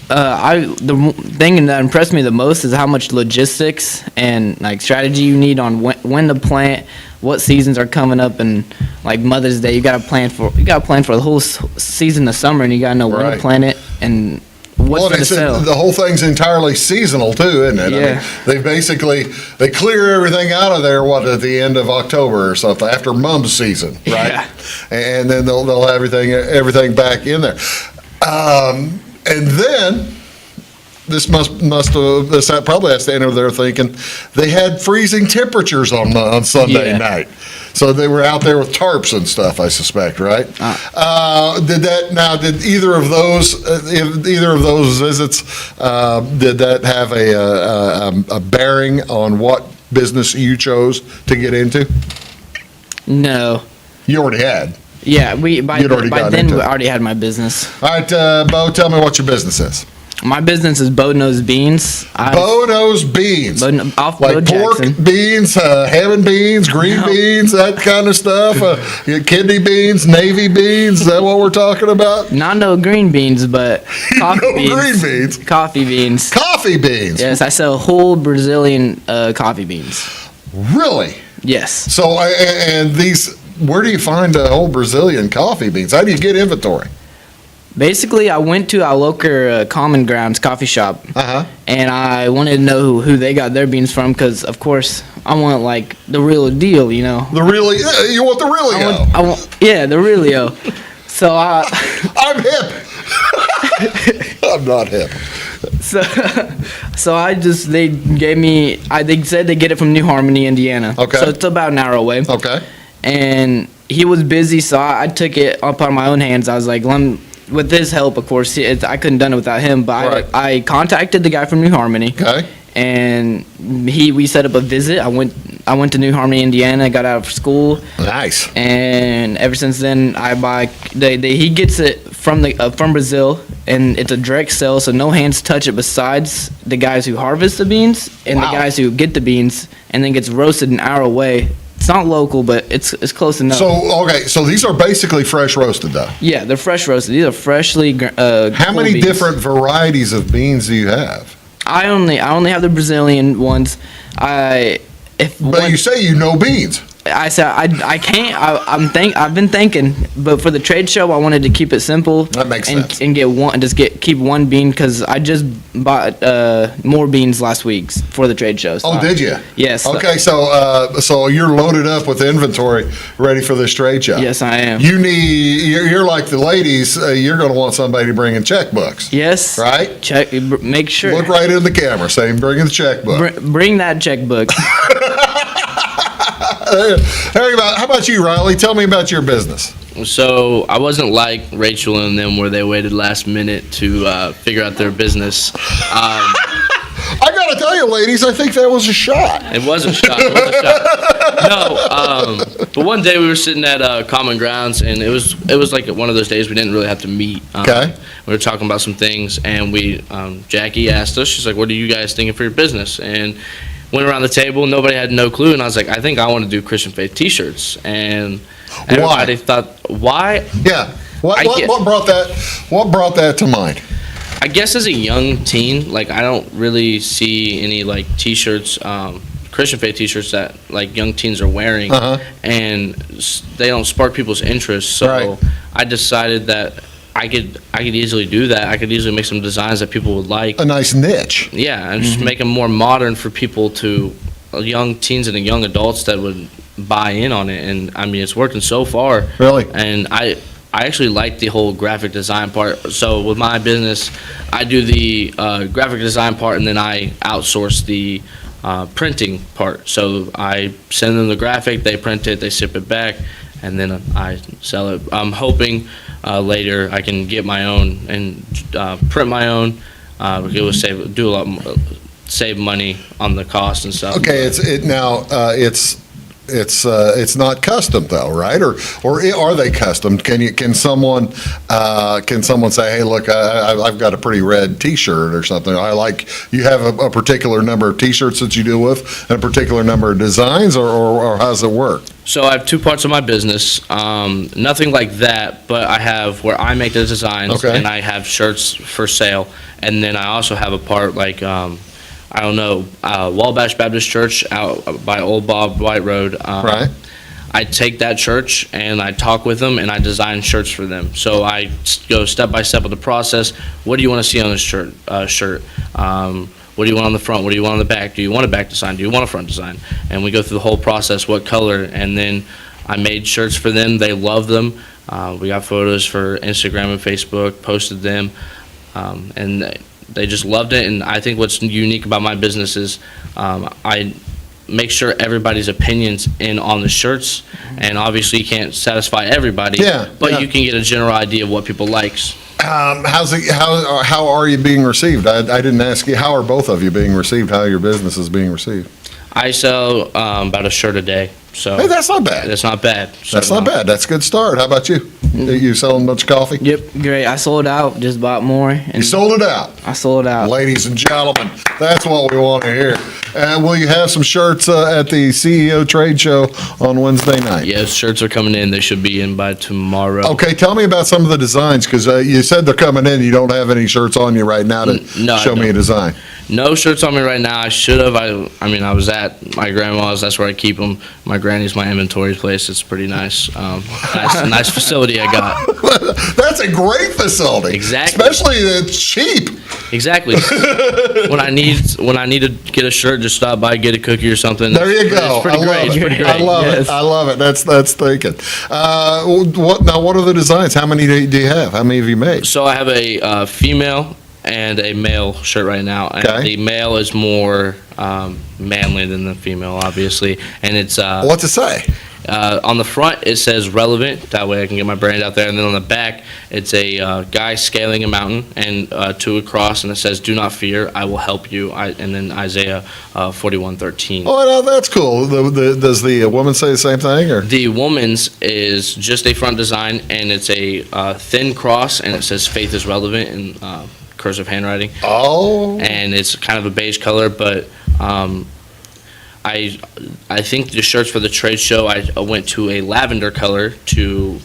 The thing that impressed me the most is how much logistics and like strategy you need on when to plant, what seasons are coming up, and like Mother's Day, you gotta plan for the whole season of summer, and you gotta know when to plant it and what's going to sell. The whole thing's entirely seasonal too, isn't it? Yeah. I mean, they clear everything out of there at the end of October or something after Mum's season, right? Yeah. And then they'll have everything back in there. And then this probably has to enter there thinking they had freezing temperatures on Sunday night, so they were out there with tarps and stuff, I suspect, right? Did either of those visits did that have a bearing on what business you chose to get into? No. You already had. Yeah, by then we already had my business. All right, Beau, tell me what your business is. My business is Beau Knows Beans. Beau Knows Beans. Off like Beau pork Jackson. beans, ham and beans, green beans, that kind of stuff. Kidney beans, navy beans. Is that what we're talking about? Not no green beans, but coffee beans. Green beans. Coffee beans. Coffee beans. Yes, I sell whole Brazilian coffee beans. Really? Yes. So, and these, where do you find whole Brazilian coffee beans? How do you get inventory? Basically, I went to our local Common Grounds coffee shop, and I wanted to know who they got their beans from, because, of course, I want, like, the real deal, you know. You want the realio? I want, the realio. So I'm hip. I'm not hip. So they said they get it from New Harmony, Indiana. Okay. So it's about an hour away. Okay. And he was busy, so I took it up on my own hands. I was like, with his help, of course, I couldn't have done it without him. But I contacted the guy from New Harmony. Okay. And we set up a visit. I went to New Harmony, Indiana. Got out of school. Nice. And ever since then, I buy. He gets it from Brazil, and it's a direct sale, so no hands touch it. Besides the guys who harvest the beans and the guys who get the beans, and then gets roasted an hour away. It's not local, but it's close enough. So these are basically fresh roasted, though. Yeah, they're fresh roasted. These are freshly. How many beans. different varieties of beans do you have? I only have the Brazilian ones. But you say you know beans. I said I can't. I've been thinking, but for the trade show, I wanted to keep it simple. That makes sense. And keep one bean, because I just bought more beans last week for the trade show. So did you? Yes. Okay, so you're loaded up with inventory, ready for this trade show. Yes, I am. You're like the ladies. You're going to want somebody bringing checkbooks. Yes. Right. Make sure. Look right in the camera. Say, bring the checkbook. Bring that checkbook. How about you, Riley? Tell me about your business. So I wasn't like Rachel and them, where they waited last minute to figure out their business. I gotta tell you, ladies, I think that was a shot. It was a shot. No, but one day we were sitting at Common Grounds, and it was like one of those days we didn't really have to meet. Okay. We were talking about some things, and Jackie asked us. She's like, "What are you guys thinking for your business?" And went around the table. Nobody had no clue, and I was like, "I think I want to do Christian Faith T-shirts." And everybody thought, "Why?" Yeah. What brought that to mind? I guess as a young teen, like, I don't really see any like T-shirts, Christian Faith T-shirts that like young teens are wearing, and they don't spark people's interest. So I decided that I could easily do that. I could easily make some designs that people would like. A nice niche. Yeah, and just make them more modern for people to young teens and young adults that would buy in on it. And I mean, it's working so far. Really? And I actually like the whole graphic design part. So with my business, I do the graphic design part, and then I outsource the printing part. So I send them the graphic, they print it, they ship it back, and then I sell it. I'm hoping later I can get my own and print my own. It will save money on the cost and stuff. Okay, it's not custom though, right? Or are they custom? Can someone say, hey, look, I've got a pretty red T-shirt or something. You have a particular number of T-shirts that you deal with, and a particular number of designs, or how does it work? So I have two parts of my business. Nothing like that, but I have where I make the designs, and I have shirts for sale, and then I also have a part like. Wabash Baptist Church out by Old Bob White Road. Right. I take that church and I talk with them and I design shirts for them. So I go step by step with the process. What do you want to see on this shirt? What do you want on the front? What do you want on the back? Do you want a back design? Do you want a front design? And we go through the whole process, what color, and then I made shirts for them. They love them. We got photos for Instagram and Facebook, posted them, and they just loved it. And I think what's unique about my business is I make sure everybody's opinions in on the shirts, and obviously you can't satisfy everybody, but you can get a general idea of what people likes. How are you being received? I didn't ask you. How are both of you being received? How your business is being received? I sell about a shirt a day. So hey, that's not bad. That's not bad. That's not bad. That's a good start. How about you? You selling a bunch of coffee? Yep, great. I sold out, just bought more. You sold it out? I sold out. Ladies and gentlemen, that's what we want to hear. And will you have some shirts at the CEO trade show on Wednesday night? Yes, shirts are coming in. They should be in by tomorrow. Okay, tell me about some of the designs, because you said they're coming in. You don't have any shirts on you right now to show me a design. No shirts on me right now. I should have. I was at my grandma's. That's where I keep them. My granny's my inventory place. It's pretty nice. Nice facility I got. That's a great facility. Exactly. Especially it's cheap. Exactly. when I need to get a shirt, just stop by, get a cookie or something. There you go. It's pretty great. It's pretty great. I love it. I love it. That's thinking. What are the designs? How many do you have? How many have you made? So I have a female and a male shirt right now. And the male is more manly than the female, obviously. And it's what's it say? On the front, it says relevant. That way I can get my brand out there. And then on the back, it's a guy scaling a mountain and two across, and it says, "Do not fear, I will help you." And then Isaiah 41:13. Oh, no, that's cool. Does the woman say the same thing? Or? The woman's is just a front design, and it's a thin cross, and it says "Faith is relevant" in cursive handwriting. Oh. And it's kind of a beige color, but I think the shirts for the trade show, I went to a lavender color to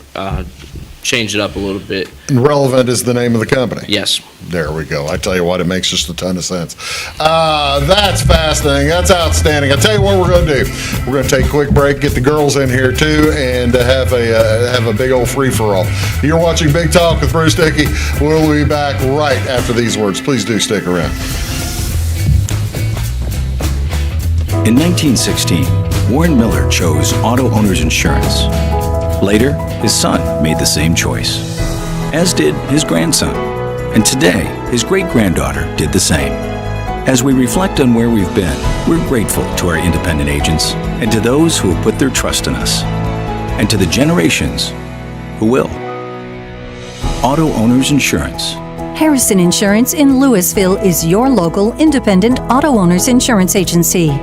change it up a little bit. And Relevant is the name of the company? Yes. There we go. I tell you what, it makes just a ton of sense. That's fascinating. That's outstanding. I tell you what we're going to do. We're going to take a quick break, get the girls in here too, and have a big old free-for-all. You're watching Big Talk with Bruce Dickey. We'll be back right after these words. Please do stick around. In 1916, Warren Miller chose Auto Owners Insurance. Later, his son made the same choice, as did his grandson. And today, his great-granddaughter did the same. As we reflect on where we've been, we're grateful to our independent agents and to those who have put their trust in us, and to the generations who will. Auto Owners Insurance. Harrison Insurance in Louisville is your local independent auto owners insurance agency.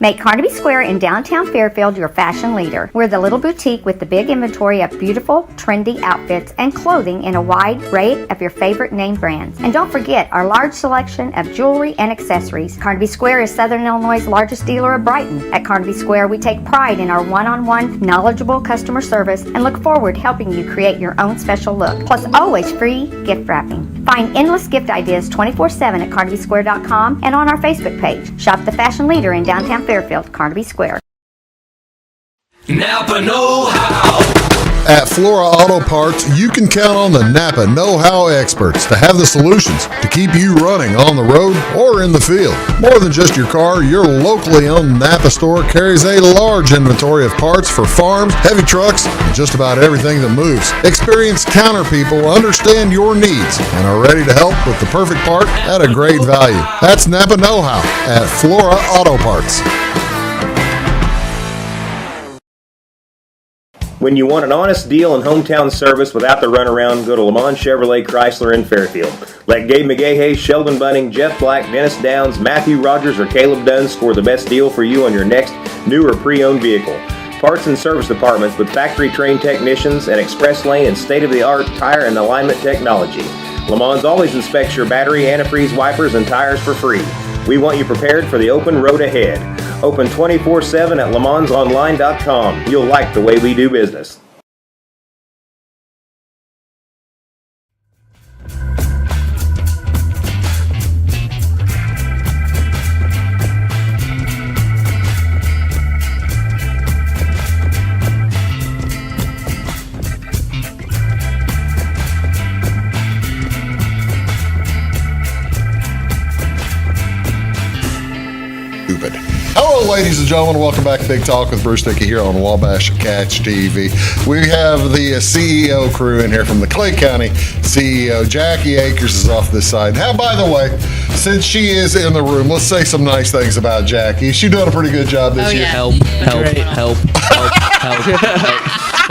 Make Carnaby Square in downtown Fairfield your fashion leader. We're the little boutique with the big inventory of beautiful, trendy outfits and clothing in a wide array of your favorite name brands. And don't forget our large selection of jewelry and accessories. Carnaby Square is Southern Illinois' largest dealer of Brighton. At Carnaby Square, we take pride in our one-on-one, knowledgeable customer service and look forward to helping you create your own special look. Plus, always free gift wrapping. Find endless gift ideas 24/7 at carnabysquare.com and on our Facebook page. Shop the fashion leader in downtown Fairfield, Carnaby Square. Napa know-how. At Flora Auto Parts, you can count on the Napa know-how experts to have the solutions to keep you running on the road or in the field. More than just your car, your locally owned Napa store carries a large inventory of parts for farms, heavy trucks, and just about everything that moves. Experienced counter people understand your needs and are ready to help with the perfect part at a great value. That's Napa know-how at Flora Auto Parts. When you want an honest deal and hometown service without the runaround, go to Lamont Chevrolet Chrysler in Fairfield. Let Gabe McGahey, Sheldon Bunning, Jeff Black, Dennis Downs, Matthew Rogers, or Caleb Dunn score the best deal for you on your next new or pre-owned vehicle. Parts and service departments with factory-trained technicians and express lane and state-of-the-art tire and alignment technology. Lamont always inspects your battery, antifreeze, wipers, and tires for free. We want you prepared for the open road ahead. Open 24/7 at LeMansOnline.com. You'll like the way we do business. Hello, ladies and gentlemen. Welcome back to Big Talk with Bruce Dickey here on Wabash Catch TV. We have the CEO crew in here from the Clay County CEO. Jackie Akers is off this side. Now, by the way, since she is in the room, let's say some nice things about Jackie. She's doing a pretty good job this year. Help.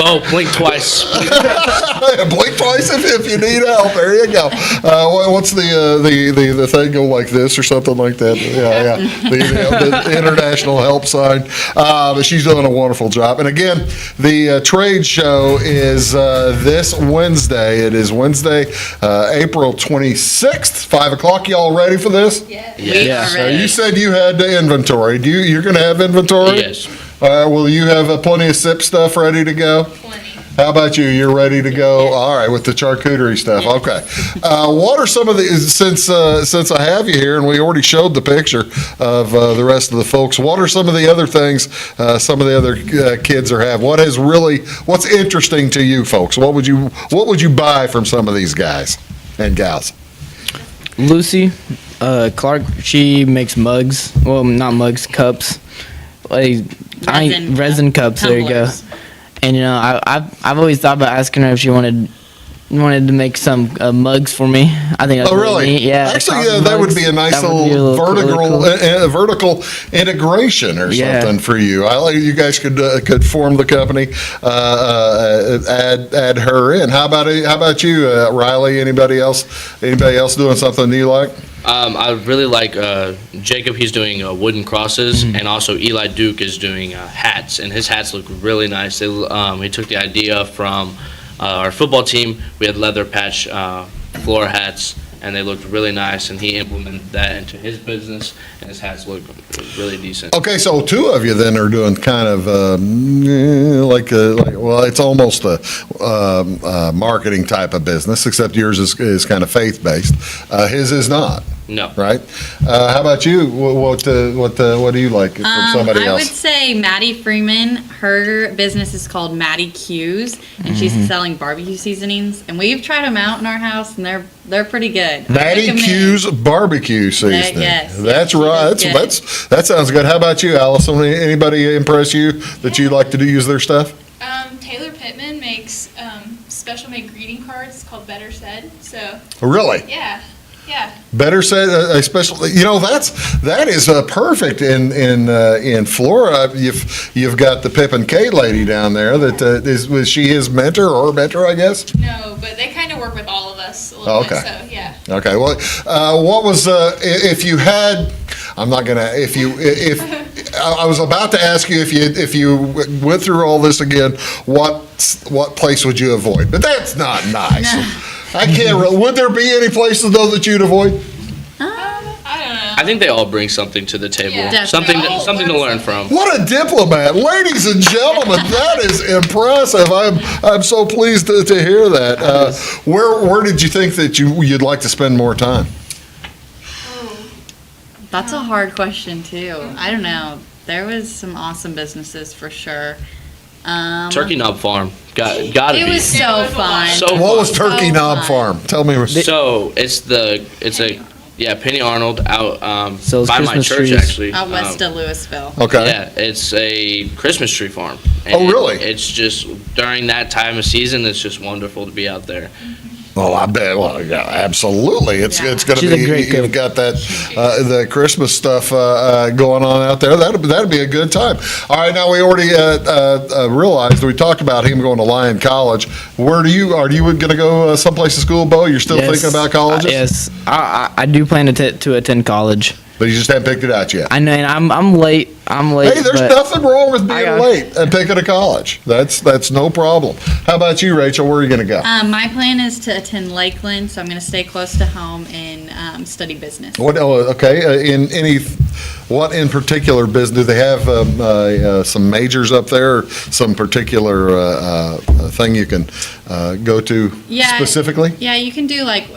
Oh, blink twice. Blink twice if you need help. There you go. What's the thing go like this or something like that? Yeah. The international help sign. But she's doing a wonderful job. And again, the trade show is this Wednesday. It is Wednesday, April 26th, 5 o'clock. Y'all ready for this? Yes. So you said you had the inventory. You're going to have inventory? Yes. Will you have plenty of SIP stuff ready to go? Plenty. How about you? You're ready to go? All right, with the charcuterie stuff. Okay. What are some of the, since I have you here and we already showed the picture of the rest of the folks, what are some of the other things some of the other kids are having? What's interesting to you folks? What would you buy from some of these guys and gals? Lucy Clark, she makes mugs. Well, not mugs, cups. Resin cups. There you go. And I've always thought about asking her if she wanted to make some mugs for me. I think that's really neat. Yeah. Actually, that would be a nice little vertical integration or something for you. You guys could form the company, add her in. How about you, Riley? Anybody else doing something you like? I really like Jacob. He's doing wooden crosses, and also Eli Duke is doing hats, and his hats look really nice. He took the idea from our football team. We had leather patch floor hats, and they looked really nice, and he implemented that into his business, and his hats look really decent. Okay, so two of you then are doing kind of well, it's almost a marketing type of business, except yours is kind of faith-based. His is not. No. Right? How about you? What do you like from somebody else? I would say Maddie Freeman. Her business is called Maddie Q's, and she's selling barbecue seasonings. And we've tried them out in our house, and they're pretty good. Maddie Q's barbecue seasoning. Yes. That's right. That sounds good. How about you, Allison? Anybody impress you that you like to use their stuff? Taylor Pittman makes special made greeting cards called Better Said. So. Really? Yeah. Yeah. Better Said, especially, that is perfect in Flora. You've got the Pip and Kate lady down there that was she his mentor or mentor, I guess? No, but they kind of work with all of us a little bit, so yeah. Okay, well, what was, if you had, I'm not gonna, if I was about to ask you if you went through all this again, what place would you avoid? But that's not nice. No. I can't. Would there be any places though that you'd avoid? I don't know. I think they all bring something to the table. Yeah, something to learn from. What a diplomat, ladies and gentlemen! That is impressive. I'm so pleased to hear that. Where did you think that you'd like to spend more time? That's a hard question too. I don't know. There was some awesome businesses for sure. Turkey Knob Farm. Gotta It be. was so fun. So What was fun. Turkey Knob Farm? Tell me. So it's Penny Arnold out Sells by my Christmas church trees. actually. Out west of Louisville. Okay. Yeah, it's a Christmas tree farm. Oh, really? It's just during that time of season, it's just wonderful to be out there. Well, I bet. Well, yeah, absolutely. It's going to She's a be. great You've cook. got that the Christmas stuff going on out there. That'd be a good time. All right. Now we already realized we talked about him going to Lyon College. Are you going to go someplace to school, Beau? You're still thinking about colleges? Yes, I do plan to attend college. But you just haven't picked it out yet. I know, and I'm late. Hey, there's but nothing wrong with being late and picking a college. That's no problem. How about you, Rachel? Where are you going to go? My plan is to attend Lakeland, so I'm going to stay close to home and study business. What? What in particular business do they have? Some majors up there, or some particular thing you can go to specifically? Yeah, you can do like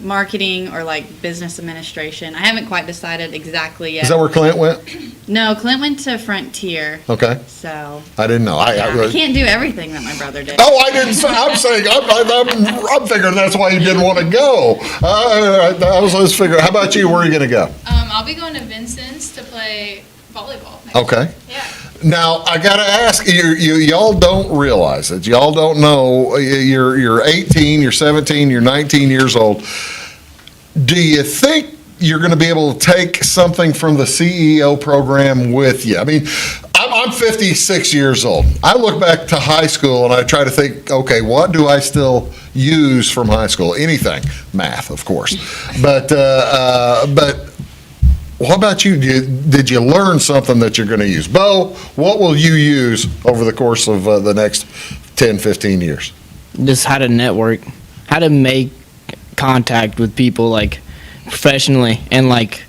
marketing or like business administration. I haven't quite decided exactly yet. Is that where Clint went? No, Clint went to Frontier. Okay. So I didn't know. I can't do everything that my brother did. Oh, I didn't say. I'm saying. I'm figuring that's why you didn't want to go. I was just figuring. How about you? Where are you going to go? I'll be going to Vincent's to play volleyball. Okay. Now I gotta ask y'all don't realize it. Y'all don't know. You're 18, you're 17, you're 19 years old. Do you think you're going to be able to take something from the CEO program with you? I mean, I'm 56 years old. I look back to high school and I try to think, okay, what do I still use from high school? Anything, math, of course, but. What about you? Did you learn something that you're going to use? Beau, what will you use over the course of the next 10, 15 years? Just how to network, how to make contact with people like professionally, and like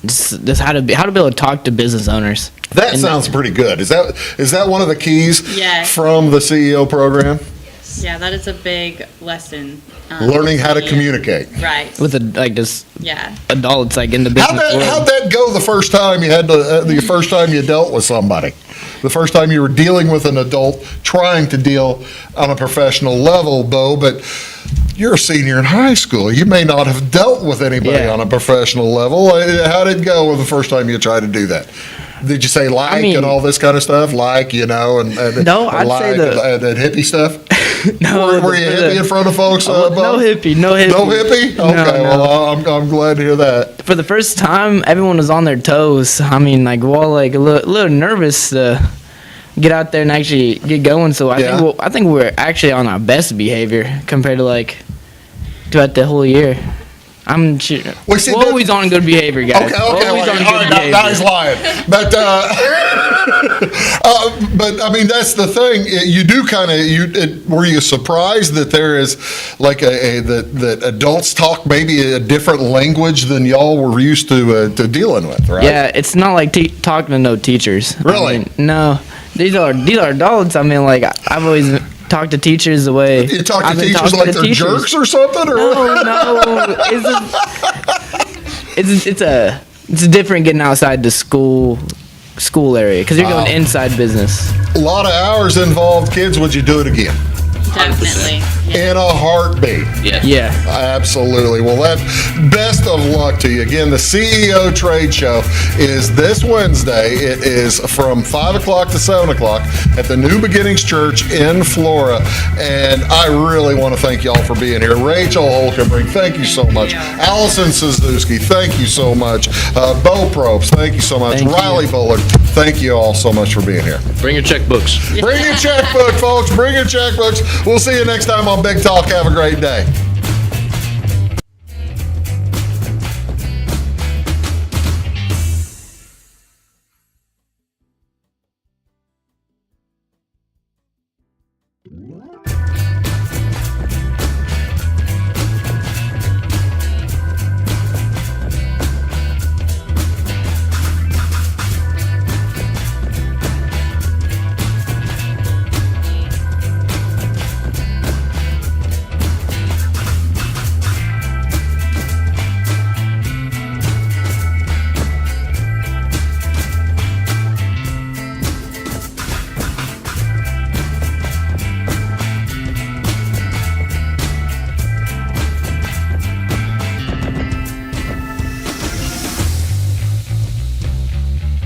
just how to be able to talk to business owners. That sounds pretty good. Is that one of the keys Yes. from the CEO program? Yeah, that is a big lesson. Learning how to communicate. Right. With adults like in the business world. How'd that go the first time you had the first time you dealt with somebody? The first time you were dealing with an adult, trying to deal on a professional level, Beau, but you're a senior in high school. You may not have dealt with anybody on a professional level. How did it go the first time you tried to do that? Did you say and all this kind of stuff? And no, I'd say that hippie stuff? No, were you hippie in front of folks? No hippie. No hippie? Okay, well, I'm glad to hear that. For the first time, everyone was on their toes. I mean, like, we're all like a little nervous to get out there and actually get going. So I think we're actually on our best behavior compared to like throughout the whole year. I'm sure. We're always on good behavior, guys. Okay. Always on good behavior. Now he's lying. But but I mean, that's the thing. You do kind of. Were you surprised that there is like that adults talk maybe a different language than y'all were used to dealing with, right? Yeah, it's not like talking to no teachers. Really? I mean, no. These are adults. I mean, like I've always talked to teachers the way you talk to I've been teachers talking like to they're teachers. jerks or something, or no. It's a different getting outside the school area because you're going inside business. A lot of hours involved. Kids, would you do it again? Definitely. In a heartbeat. Yeah. Absolutely. Well, best of luck to you. Again, the CEO Trade Show is this Wednesday. It is from 5 o'clock to 7 o'clock at the New Beginnings Church in Flora. And I really want to thank y'all for being here. Rachel Holkenbrink, thank you so much. Allison Czyzewski, thank you so much. Beau Propes, thank you so much. Riley Bullard, thank you all so much for being here. Bring your checkbooks. Bring your checkbook, folks. Bring your checkbooks. We'll see you next time on Big Talk. Have a great day.